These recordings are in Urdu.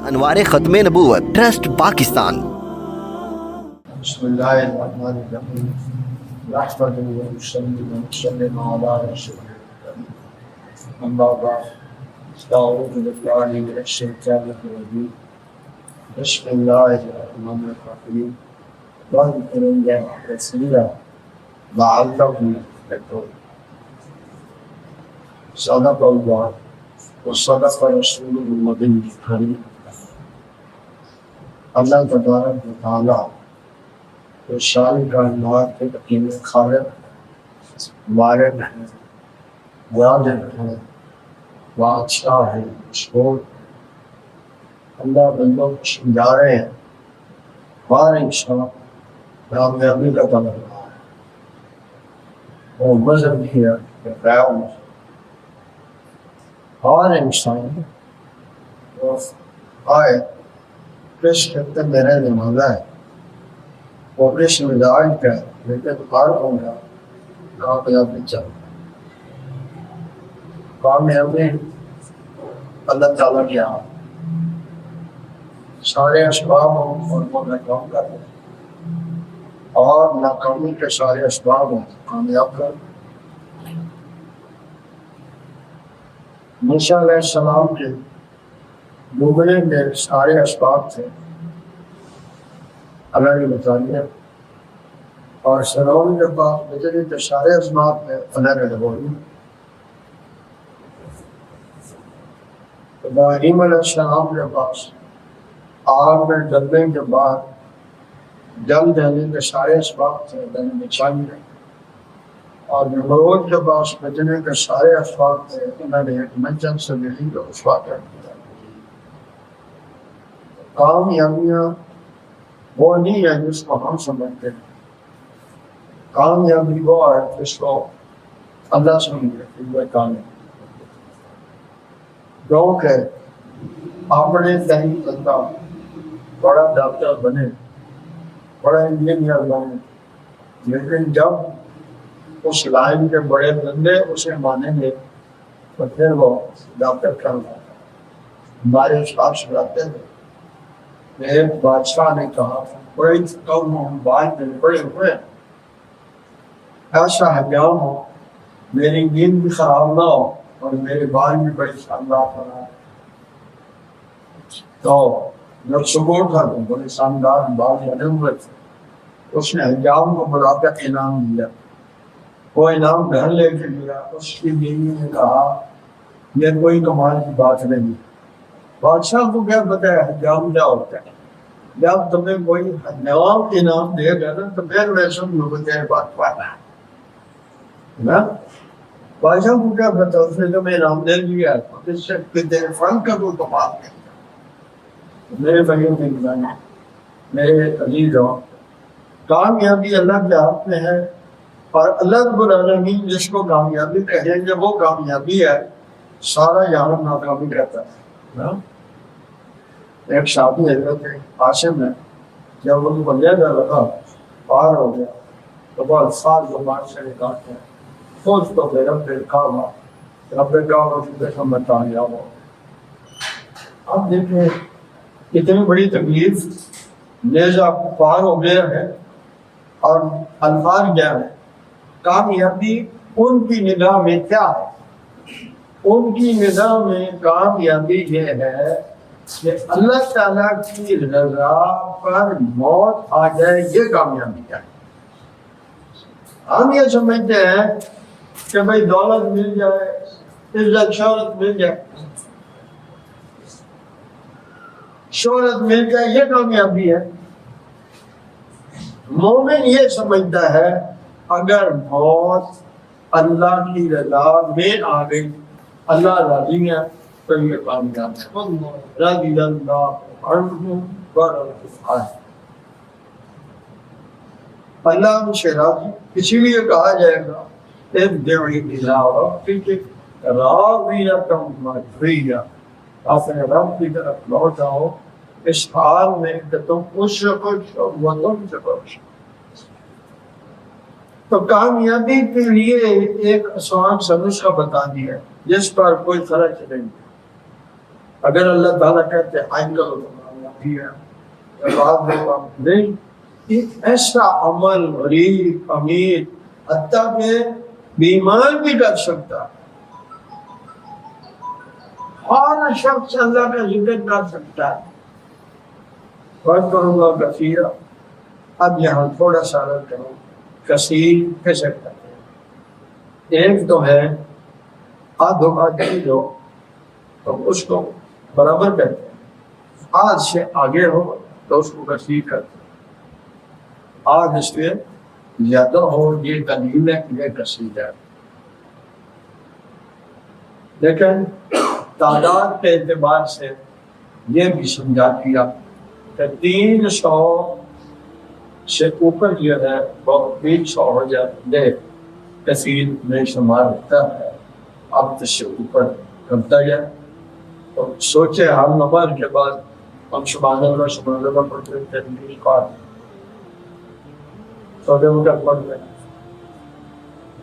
انوار ختم نبوت ٹرسٹ پاکستان۔ بسم اللہ الرحمن الرحیم نحمده ونصلي ونسلم على رسوله الکریم اما بعد اعوذ باللہ من الشیطان الرجیم بسم اللہ الرحمن الرحیم واذکر اللہ کثیرا لعلهم یتقون۔ صدق اللہ وصدق رسوله النبی الکریم۔ اللہ تبارک و تعالی تو ساری کائنات کے حکیم خالق وارد ہے، واجب ہے، بادشاہ ہے، مشہور۔ اللہ بندوں کو سمجھا رہے ہیں ہر انسان کامیابی کا طلب رہا ہے، وہ مذہب کی ہے کہ غیر مذہب ہر انسان وہ آئے کس خطے میں رہنے والا ہے، وہ کس مزاج کا ہے، لیکن ہر ہوگا کامیابی چاہیے۔ کامیابی اللہ تعالیٰ کے یہاں سارے اسباب ہوں اور وہ ناکام کر دیں، اور ناکامی کے سارے اسباب ہوں کامیاب کر دیں۔ موسیٰ علیہ السلام کے ڈوبنے میں سارے اسباب تھے اللہ نے بتایا، اور فرعون کے پاس بجلی کے سارے اسباب میں اللہ نے بولی۔ ابراہیم علیہ السلام کے پاس آگ میں ڈلنے کے بعد جل جانے کے سارے اسباب تھے اللہ نے بچائیے، اور نمرود کے پاس بجلی کے سارے اسباب تھے اللہ نے ایک منجن سے بجلی کو رسوا کر دیا۔ کامیابیاں وہ نہیں ہے جس کو ہم سمجھتے ہیں، کامیابی وہ ہے جس کو اللہ سمجھتے ہیں وہ کامیابی۔ کیونکہ اپنے دہی بندہ بڑا ڈاکٹر بنے، بڑا انجینئر بنے، لیکن جب اس لائن کے بڑے بندے اسے مانیں گے تو پھر وہ ڈاکٹر کرنا۔ ہمارے استاد سناتے ہیں، ایک بادشاہ نے کہا بڑی قوم بات میں بڑے ہوئے ایسا حجام ہو میری نیند بھی خراب نہ ہو اور میرے بال بھی بڑی شاندار بنا، تو جب صبح اٹھا تو بڑے شاندار بال بنے ہوئے تھے۔ اس نے حجام کو بلا کر انعام دیا، وہ انعام گھر لے کے لیا۔ اس کی بیوی نے کہا یہ کوئی کمال کی بات نہیں، بادشاہ کو کیا پتہ ہے حجام کیا ہوتا ہے، جب تمہیں کوئی نواب انعام دے گا نا تو پھر میں سمجھوں کہ تیرے بات پانا ہے نا۔ بادشاہ کو کیا پتہ اس نے تمہیں انعام دے دیا اس سے تیرے فن کا کوئی کمال نہیں۔ میرے بھائیوں کے گزارا میرے عزیزوں، کامیابی اللہ کے ہاتھ میں ہے، اور اللہ رب العالمین جس کو کامیابی کہیں گے وہ کامیابی ہے، سارا یہاں ناکامی رہتا ہے نا۔ ایک شادی حضرت عاصم ہے، جب ان کو لے جا لگا پار ہو گیا تو وہ الفاظ زبان سے نکالتے ہیں، خود تو بے رب کعبہ رب کعبہ کی قسم بتا لیا وہ۔ اب دیکھیں اتنی بڑی تکلیف نیزہ پار ہو گیا ہے، اور الفاظ کیا ہے، کامیابی ان کی نگاہ میں کیا ہے؟ ان کی نگاہ میں کامیابی یہ ہے کہ اللہ تعالیٰ کی رضا پر موت آ جائے، یہ کامیابی ہے۔ ہم یہ سمجھتے ہیں کہ بھئی دولت مل جائے، عزت شہرت مل جائے، شہرت مل جائے یہ کامیابی ہے۔ مومن یہ سمجھتا ہے اگر موت اللہ کی رضا میں آ گئی، اللہ راضی ہے تو یہ کامیاب ہے۔ رضی اللہ عنہ ورضوا عنہ، اللہ ہم سے راضی، اسی لیے کہا جائے گا ارجعی الی ربک راضیۃ مرضیہ، اپنے رب کی طرف لوٹ آؤ اس حال میں کہ تم اس سے خوش ہو وہ تم سے خوش ہو۔ تو کامیابی کے لیے ایک آسان سا نسخہ بتا دیا جس پر کوئی خرچ نہیں، اگر اللہ تعالیٰ کہتے ہیں آئیں کرو تو بعد میں کام نہیں، ایک ایسا عمل غریب امیر حتیٰ کہ بیمار بھی کر سکتا، ہر شخص اللہ کا ذکر کر سکتا ہے۔ وَاذْكُرُوا اللَّهَ كَثِيرًا۔ اب یہاں تھوڑا سا رکھ کرو، کثیر کیسے کرتے ہیں؟ ایک تو ہے آدھو آدھی جو تو اس کو برابر کرتے ہیں، آدھ سے آگے ہو تو اس کو کثیر کرتے ہیں، آدھ اس سے زیادہ ہو یہ قلیل ہے یہ کثیر ہے۔ لیکن تعداد کے اعتبار سے یہ بھی سمجھا دیا کہ 300 سے اوپر جو ہے وہ 300 ہو جائے کثیر میں شمار ہوتا ہے، اب سے اوپر کرتا جائے تو سوچے ہم نمبر کے بعد ہم سبحان اللہ پڑھتے ہیں تحلیل قار سوچے ان کا پڑھ رہے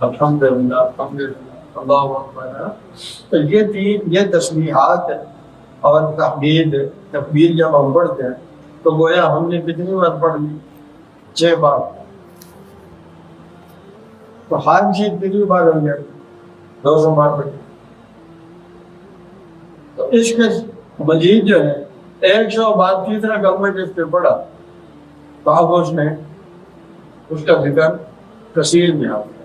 الحمدللہ الحمدللہ اللہ اکبر۔ تو یہ تسبیحات اور تکبیر جب ہم پڑھتے ہیں تو گویا ہم نے کتنی بار پڑھ لی؟ 6 بار۔ تو ہر چیز کتنی بار ہو گیا؟ 200 بار پڑھی۔ تو اس کے مزید جو ہے 100 بار تیسرا گورنمنٹ اس پہ پڑھا تو اب اس نے اس کا ذکر کثیر میں آ گیا۔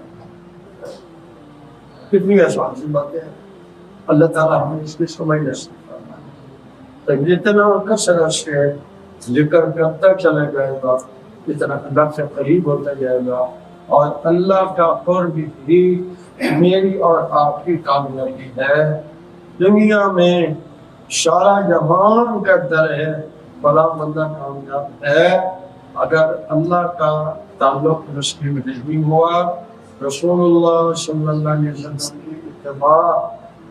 کتنی آسان سی باتیں ہیں، اللہ تعالیٰ ہمیں اس کی سمجھ نصیب فرمائے۔ تو جتنا کثرت سے ذکر کرتا چلا جائے گا اتنا اللہ سے قریب ہوتا جائے گا، اور اللہ کا قرب بھی میری اور آپ کی کامیابی ہے۔ دنیا میں سارا جہان کرتا رہے بڑا بندہ کامیاب ہے، اگر اللہ کا تعلق نصیب نہیں ہوا، رسول اللہ صلی اللہ علیہ وسلم کی اتباع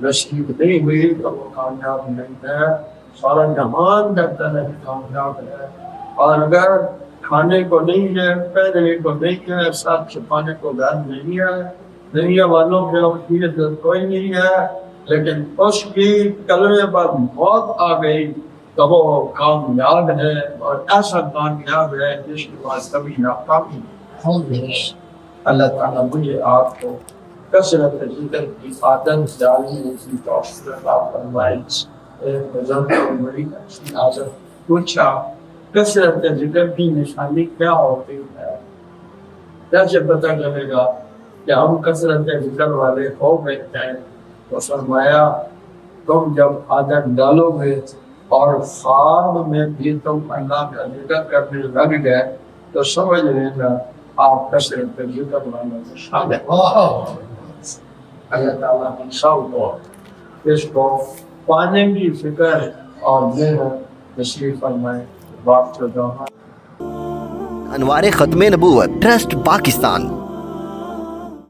نصیب نہیں ہوئی تو وہ کامیاب نہیں ہے۔ سارا جہان کرتا رہے کامیاب ہے، اور اگر کھانے کو نہیں ہے، پہننے کو نہیں ہے، ساتھ چھپانے کو گھر نہیں ہے، دنیا والوں کے اس کی کوئی نہیں ہے، لیکن اس کی کلمے پر موت آ گئی تو وہ کامیاب ہے، اور ایسا کامیاب ہے جس کے پاس کبھی ناکامی نہیں۔ اللہ تعالیٰ مجھے آپ کو کثرت ذکر کی عادت ڈالنے کی توفیق عطا فرمائے۔ ایک بزرگ کو بڑی اچھی عادت پوچھا کثرت ذکر کی نشانی کیا ہوتی ہے؟ کیسے پتہ چلے گا کہ ہم کثرت ذکر والے ہو گئے ہیں؟ تو فرمایا تم جب عادت ڈالو گے اور خواب میں بھی تم اللہ کا ذکر کرنے لگ گئے تو سمجھ لینا آپ کثرت ذکر والوں میں شامل ہیں۔ اللہ تعالیٰ ہم سب کو اس کو پانے کی فکر اور محنت نصیب فرمائے۔ انوار ختم نبوت ٹرسٹ پاکستان۔